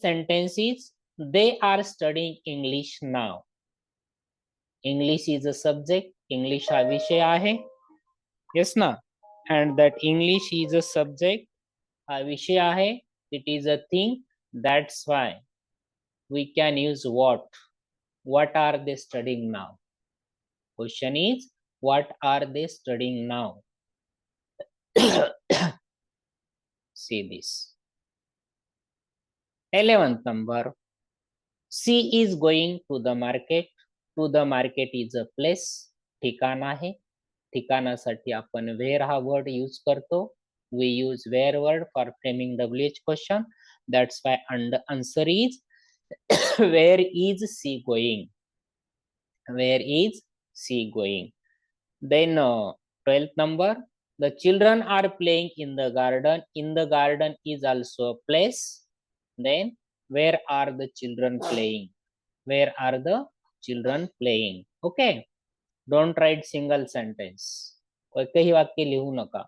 sentence is they are studying English now. English is a subject. English हा विषय आहे. Yes ना? And that English is a subject. हा विषय आहे. It is a thing. That's why we can use what. What are they studying now? Question is, what are they studying now? See this. 11th number. She is going to the market. To the market is a place. ठिकाण आहे. ठिकाणासाठी आपण where हा word use करतो. We use where word for framing WH question. That's why answer is where is she going? Where is she going? Then 12th number. The children are playing in the garden. In the garden is also a place. Then where are the children playing? Where are the children playing? Okay. Don't write single sentence. एकही वाक्य लिहू नका.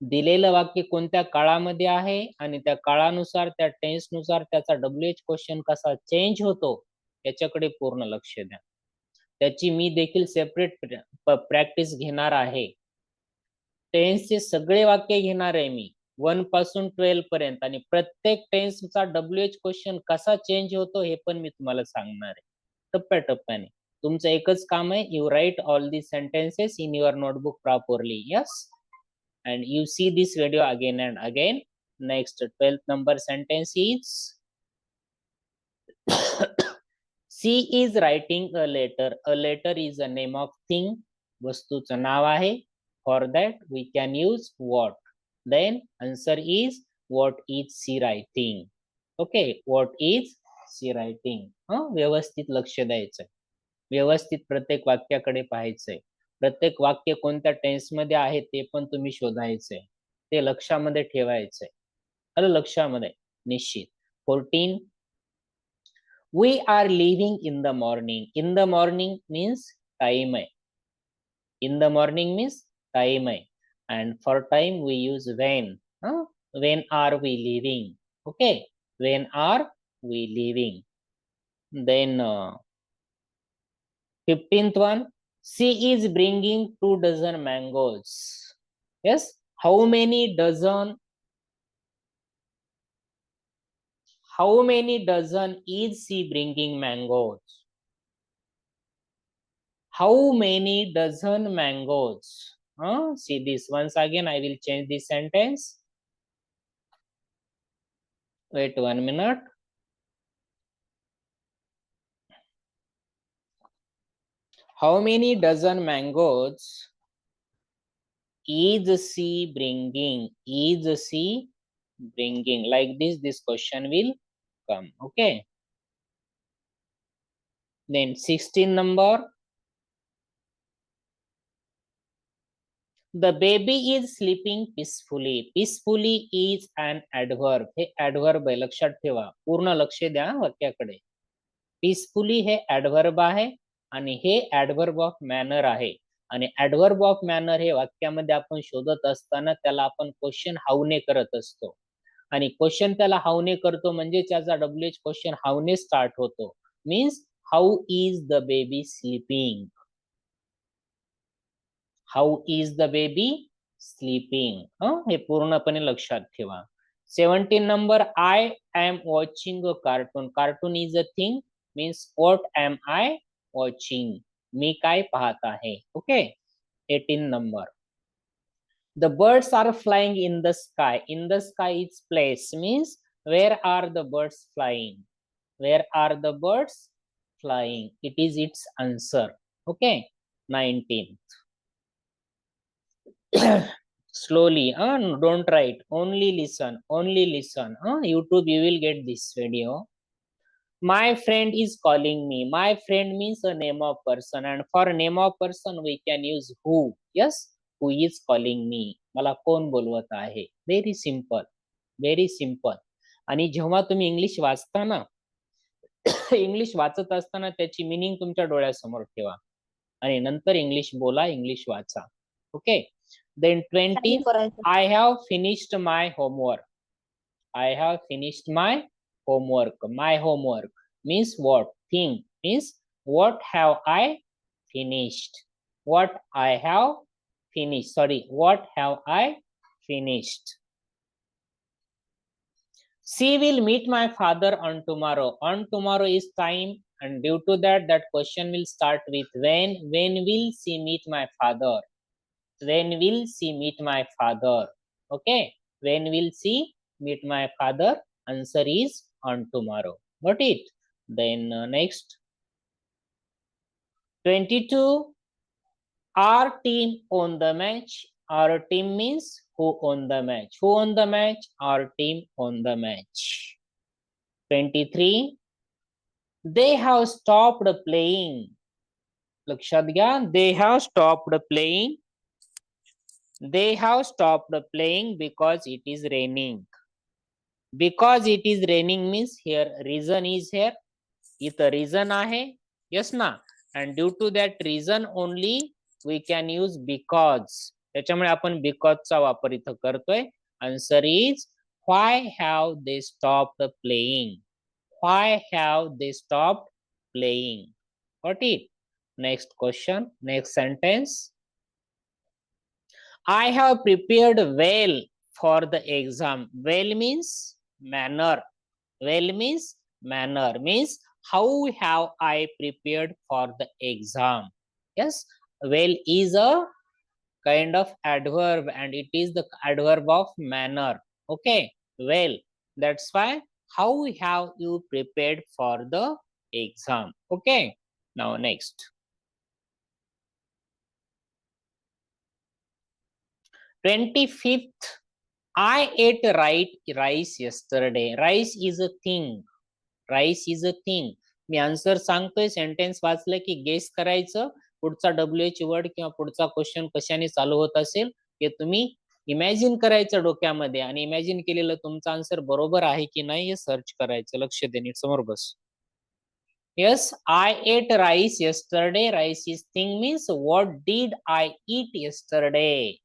दिलेलं वाक्य कोणत्या काळामध्ये आहे आणि त्या काळानुसार त्या टेन्स नुसार त्याचा WH क्वेश्चन कसा चेंज होतो याच्याकडे पूर्ण लक्ष द्या. त्याची मी देखील सेपरेट प्रॅक्टिस घेणार आहे. टेन्सचे सगळे वाक्य घेणार आहे मी 1 पासून 12 पर्यंत आणि प्रत्येक टेन्सचा WH क्वेश्चन कसा चेंज होतो हे पण मी तुम्हाला सांगणार आहे. टप्प्याटप्प्याने. तुमचं एकच काम आहे, you write all the sentences in your notebook properly. Yes, and you see this video again and again. Next 12th number sentence is she is writing a letter. A letter is a name of thing. वस्तूचं नाव आहे. For that we can use what. Then answer is what is she writing? Okay, what is she writing? व्यवस्थित लक्ष द्यायचं. व्यवस्थित प्रत्येक वाक्याकडे पाहायचंय. प्रत्येक वाक्य कोणत्या tense मध्ये आहे ते पण तुम्ही शोधायचंय. ते लक्षामध्ये ठेवायचंय. आलं लक्षामध्ये निश्चित. 14. We are leaving in the morning. In the morning means time आहे. In the morning means time आहे. And for time we use when. When are we leaving? Okay. When are we leaving? Then 15th one. She is bringing 2 dozen mangoes. Yes. How many dozen? How many dozen is she bringing mangoes? How many dozen mangoes? See this once again. I will change this sentence. Wait 1 minute. How many dozen mangoes is she bringing? Is she bringing? Like this question will come. Okay. Then 16 number. The baby is sleeping peacefully. Peacefully is an adverb. Hey adverb आहे, लक्षात ठेवा. पूर्ण लक्ष द्या वाक्याकडे. Peacefully हे adverb आहे आणि हे adverb of manner आहे. आणि adverb of manner हे वाक्यामध्ये आपण शोधत असताना त्याला आपण क्वेश्चन हाऊ ने करत असतो. आणि क्वेश्चन त्याला हाऊ ने करतो म्हणजे त्याचा WH क्वेश्चन हाऊ ने स्टार्ट होतो. Means how is the baby sleeping. How is the baby sleeping? हे पूर्णपणे लक्षात ठेवा. 17 number. I am watching a cartoon. Cartoon is a thing. Means what am I watching? मी काय पाहत आहे. Okay. 18 number. The birds are flying in the sky. In the sky is place. Means where are the birds flying? Where are the birds flying? It is its answer. Okay. 19th. Slowly, don't write, only listen. YouTube, you will get this video. My friend is calling me. My friend means a name of person, and for name of person we can use who. Yes, who is calling me? मला कोण बोलवत आहे. Very simple, very simple. आणि जेव्हा तुम्ही English वाचता ना, English वाचत असताना त्याची मीनिंग तुमच्या डोळ्यासमोर ठेवा आणि नंतर इंग्लिश बोला, इंग्लिश वाचा. Okay. Then 20. I have finished my homework. I have finished my homework. My homework means what? Think means what have I finished? What I have finished. Sorry, what have I finished? She will meet my father on tomorrow. On tomorrow is time, and due to that, that question will start with when. When will she meet my father? When will she meet my father? Okay. When will she meet my father? Answer is on tomorrow. Got it? Then next. 22. Our team won the match. Our team means who won the match. Who won the match? Our team won the match. 23. They have stopped playing. लक्षात घ्या. They have stopped playing. They have stopped playing because it is raining. Because it is raining means here reason is here. इथं reason आहे. Yes ना. And due to that reason only we can use because. त्याच्यामुळे आपण because चा वापर इथं करतोय. Answer is why have they stopped playing? Why have they stopped playing? Got it? Next question, next sentence. I have prepared well for the exam. Well means manner. Well means manner. Means how have I prepared for the exam? Yes, well is a kind of adverb and it is the adverb of manner. Okay, well, that's why how have you prepared for the exam? Okay, now next. 25th. I ate rice yesterday. Rice is a thing. Rice is a thing. Me answer सांगतोय, sentence वाचलं की guess करायचं पुढचा WH word किंवा पुढचा question कशाने चालू होत असेल हे तुम्ही इमॅजिन करायचं डोक्यामध्ये आणि इमॅजिन केलेलं तुमचा आन्सर बरोबर आहे की नाही हे सर्च करायचं. लक्ष दे, नीट समोर बस. Yes, I ate rice yesterday. Rice is thing means what did I eat yesterday?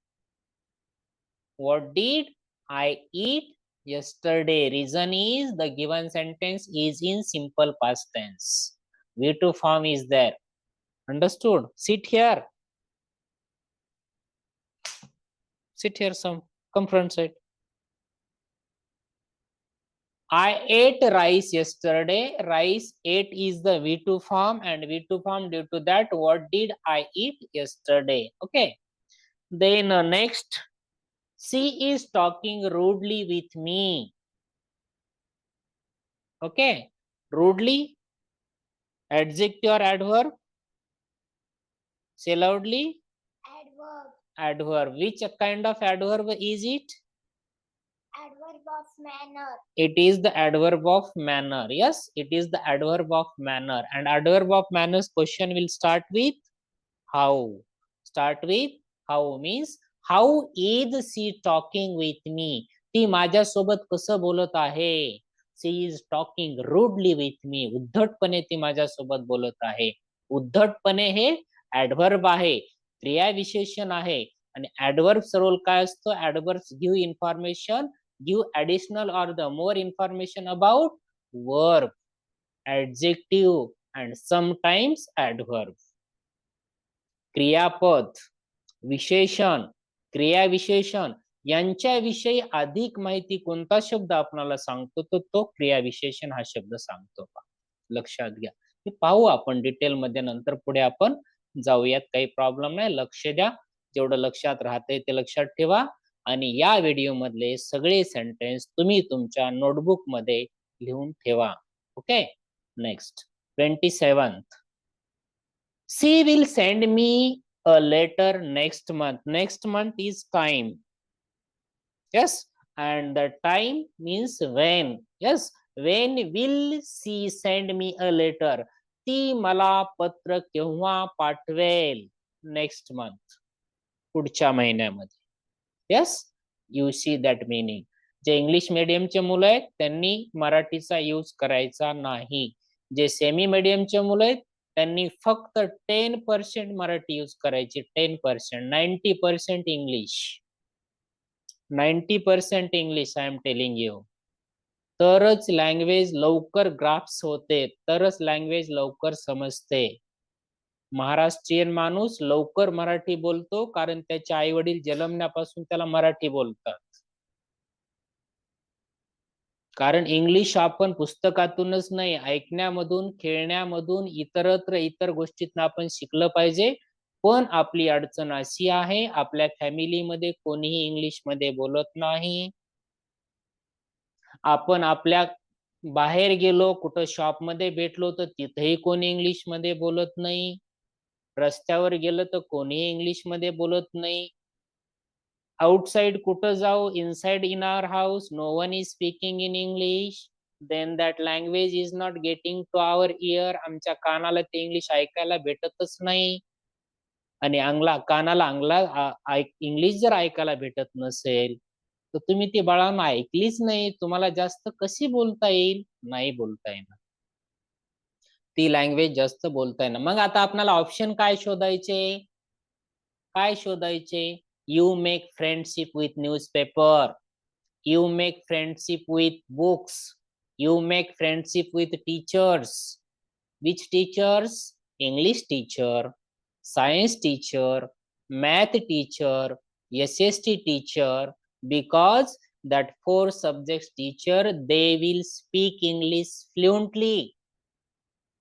What did I eat yesterday? Reason is the given sentence is in simple past tense. V2 form is there. Understood? Sit here. Sit here some. Come front side. I ate rice yesterday. Rice ate is the V2 form and V2 form due to that what did I eat yesterday? Okay. Then next. She is talking rudely with me. Okay. Rudely. Adjective or adverb? Say loudly. Adverb. Adverb. Which kind of adverb is it? Adverb of manner. It is the adverb of manner. Yes, it is the adverb of manner. And adverb of manners question will start with how. Start with how means how is she talking with me? ती माझ्यासोबत कसं बोलत आहे? She is talking rudely with me. उद्धटपणे ती माझ्यासोबत बोलत आहे. उद्धटपणे हे adverb आहे, क्रियाविशेषण आहे. आणि adverbs रोल काय असतो? Adverbs give information, give additional or the more information about verb, adjective and sometimes adverb. क्रियापद, विशेषण, क्रियाविशेषण यांच्याविषयी अधिक माहिती कोणता शब्द आपल्याला सांगतो तो क्रियाविशेषण हा शब्द सांगतो. लक्षात घ्या. हे पाहू आपण डिटेल मध्ये नंतर पुढे आपण जाऊयात, काही प्रॉब्लेम नाही. लक्ष द्या, जेवढं लक्षात राहतंय ते लक्षात ठेवा आणि या व्हिडिओ मधले सगळे सेंटेन्स तुम्ही तुमच्या नोटबुक मध्ये लिहून ठेवा. Okay. Next 27th. She will send me a letter next month. Next month is time. Yes, and the time means when. Yes, when will she send me a letter? ती मला पत्र केव्हा पाठवेल? Next month. पुढच्या महिन्यामध्ये. Yes, you see that meaning. जे English मीडियमचे मुलं आहेत त्यांनी मराठीचा यूज करायचा नाही. जे सेमी मीडियमचे मुलं आहेत त्यांनी फक्त 10% मराठी यूज करायची. 10%. 90% English. 90% English I am telling you. तरच लँग्वेज लवकर ग्राफ्स होते, तरच लँग्वेज लवकर समजते. महाराष्ट्रीयन माणूस लवकर मराठी बोलतो कारण त्याचे आई वडील जन्मल्यापासून त्याला मराठी बोलतात. कारण इंग्लिश आपण पुस्तकातूनच नाही, ऐकण्यामधून, खेळण्यामधून, इतर गोष्टीतून आपण शिकलं पाहिजे. पण आपली अडचण अशी आहे, आपल्या फॅमिलीमध्ये कोणीही इंग्लिश मध्ये बोलत नाही. आपण आपल्या बाहेर गेलो, कुठं शॉप मध्ये भेटलो तर तिथेही कोणी इंग्लिश मध्ये बोलत नाही. रस्त्यावर गेलं तर कोणीही इंग्लिश मध्ये बोलत नाही. आउटसाइड कुठं जाऊ, inside in our house, no one is speaking in English. Then that language is not getting to our ear. आमच्या कानाला ते इंग्लिश ऐकायला भेटतच नाही. आणि कानाला इंग्लिश जर ऐकायला भेटत नसेल तर तुम्ही ती बाळांनो ऐकलीच नाही, तुम्हाला जास्त कशी बोलता येईल? नाही बोलता येणार. ती लँग्वेज जास्त बोलता येणार. मग आता आपल्याला ऑप्शन काय शोधायचे? काय शोधायचे? You make friendship with newspaper, you make friendship with books, you make friendship with teachers. Which teachers? English teacher, science teacher, math teacher, SST teacher, because that 4 subjects teacher, they will speak English fluently.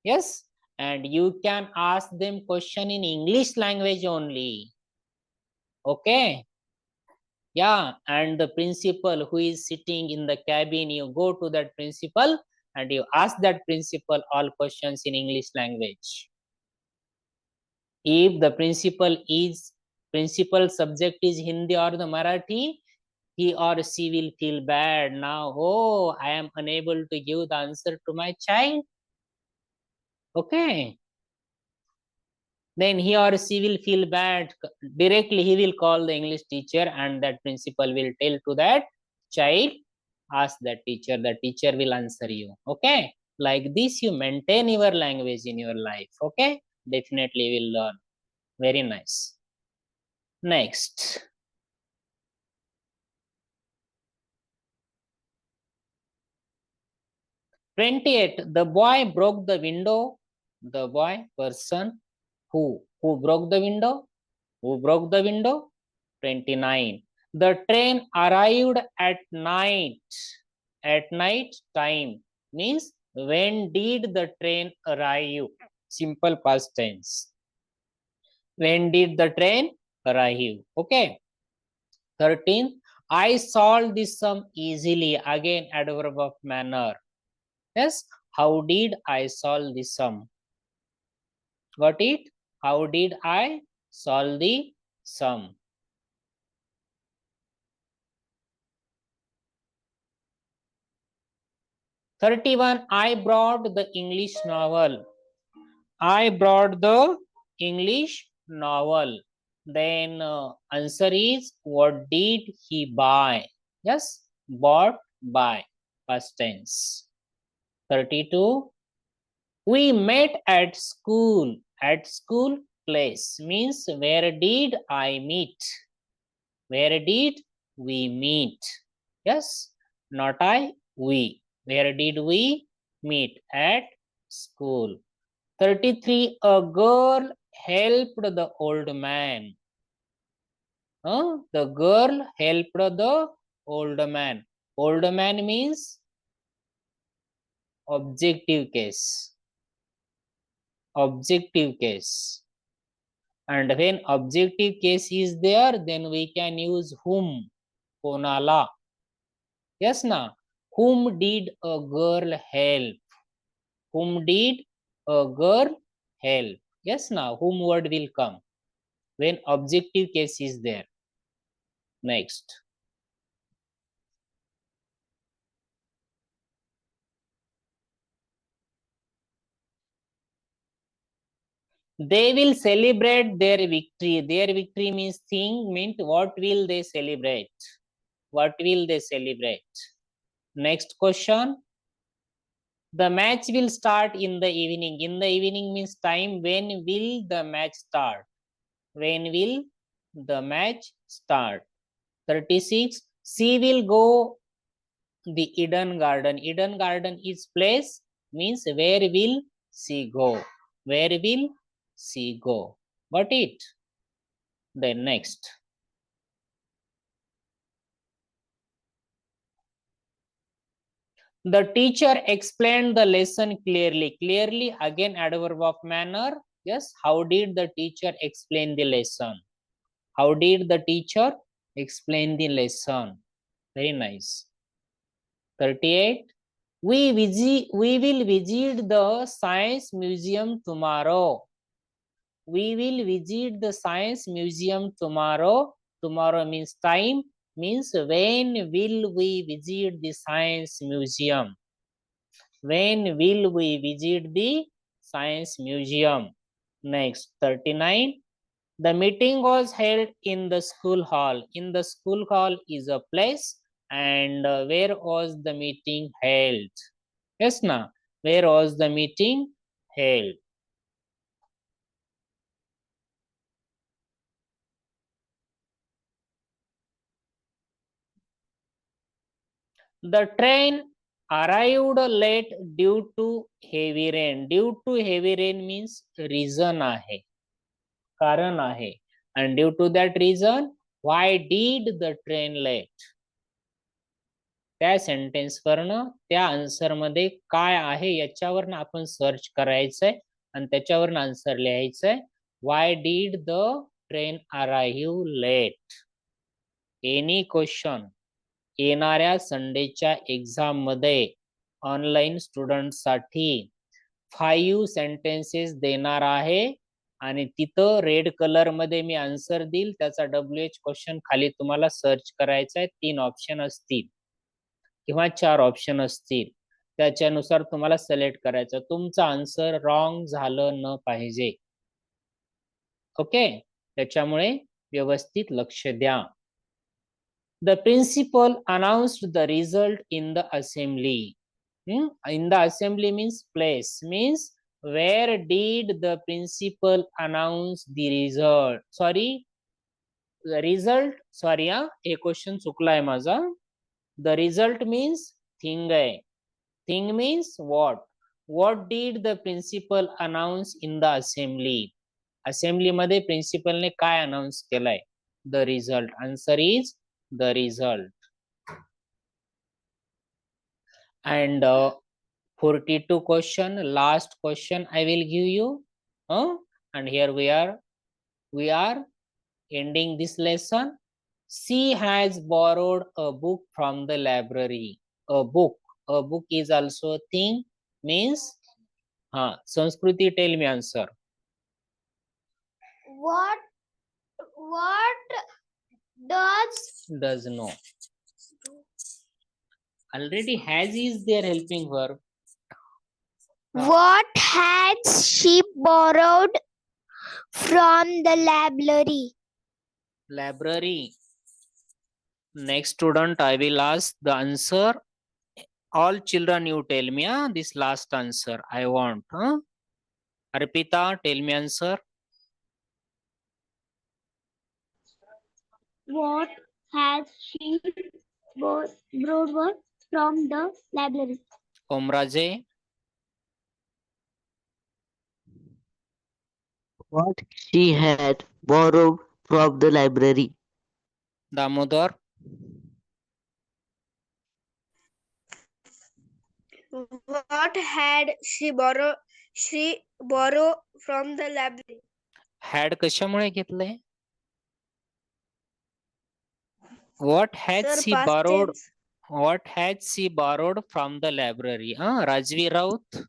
Yes, and you can ask them question in English language only. Okay. Yeah, and the principal who is sitting in the cabin, you go to that principal and you ask that principal all questions in English language. If the principal subject is Hindi or the Marathi, he or she will feel bad. Now, oh, I am unable to give the answer to my child. Okay. Then he or she will feel bad. Directly he will call the English teacher and that principal will tell to that child, ask that teacher, the teacher will answer you. Okay. Like this you maintain your language in your life. Okay. Definitely will learn. Very nice. Next. '28. The boy broke the window. The boy, person, who broke the window? Who broke the window? 29. The train arrived at night. At night time means when did the train arrive? Simple past tense. When did the train arrive? Okay. 13. I solved this sum easily. Again, adverb of manner. Yes, how did I solve the sum? Got it? How did I solve the sum? '31. I brought the English novel. I brought the English novel. Then answer is, what did he buy? Yes, bought, buy, past tense. 32. We met at school. At school, place means where did I meet? Where did we meet? Yes, not I, we. Where did we meet? At school. 33. A girl helped the old man. The girl helped the old man. Old man means objective case. Objective case. And when objective case is there, then we can use whom, konala. Yes, na. Whom did a girl help? Whom did a girl help? Yes, na. Whom word will come when objective case is there. Next. They will celebrate their victory. Their victory means thing, meant what will they celebrate? What will they celebrate? Next question. The match will start in the evening. In the evening means time. When will the match start? When will the match start? 36. She will go The Eden Garden. Eden Garden is place, means where will she go? Where will she go? Got it? Then next. The teacher explained the lesson clearly. Clearly, again adverb of manner. Yes, how did the teacher explain the lesson? How did the teacher explain the lesson? Very nice. 38. We will visit the science museum tomorrow. We will visit the science museum tomorrow. Tomorrow means time, means when will we visit the science museum? When will we visit the science museum? Next, 39. The meeting was held in the school hall. In the school hall is a place, and where was the meeting held? Yes, na? Where was the meeting held? The train arrived late due to heavy rain. Due to heavy rain means reason आहे, कारण आहे. And due to that reason, why did the train late? त्या sentence वरनं त्या answer मध्ये काय आहे याच्यावरनं आपण सर्च करायचंय आणि त्याच्यावरनं आन्सर लिहायचंय. Why did the train arrive late? Any question येणाऱ्या संडेच्या एक्झाम मध्ये ऑनलाईन स्टुडंट साठी 5 सेंटेन्सेस देणार आहे आणि तिथं रेड कलर मध्ये मी आन्सर देईल. त्याचा WH क्वेश्चन खाली तुम्हाला सर्च करायचा आहे. 3 ऑप्शन असतील किंवा 4 ऑप्शन असतील, त्याच्यानुसार तुम्हाला सिलेक्ट करायचं. तुमचं आन्सर रॉंग झालं न पाहिजे. ओके, त्याच्यामुळे व्यवस्थित लक्ष द्या. The principal announced the result in the assembly. In the assembly means place, means where did the principal announce the result? Sorry, the result. Sorry, एक क्वेश्चन चुकला आहे माझा. The result means thing आहे. Thing means what? What did the principal announce in the assembly? Assembly मध्ये principal ने काय announce केलाय? The result. Answer is the result. And 42 question, last question I will give you. And here we are ending this lesson. She has borrowed a book from the library. A book is also a thing, means Sanskriti, tell me answer. What does no. Already has is there helping verb. What has she borrowed from the library? Library. Next student, I will ask the answer. All children, you tell me this last answer I want. Arpita, tell me answer. What has she borrowed from the library? Omraje. What she had borrowed from the library. Damodar. What had she borrowed from the library? Had कशामुळे घेतलंय? What had Sir, she past borrowed? tense. What had she borrowed from the library? Rajvi Raut.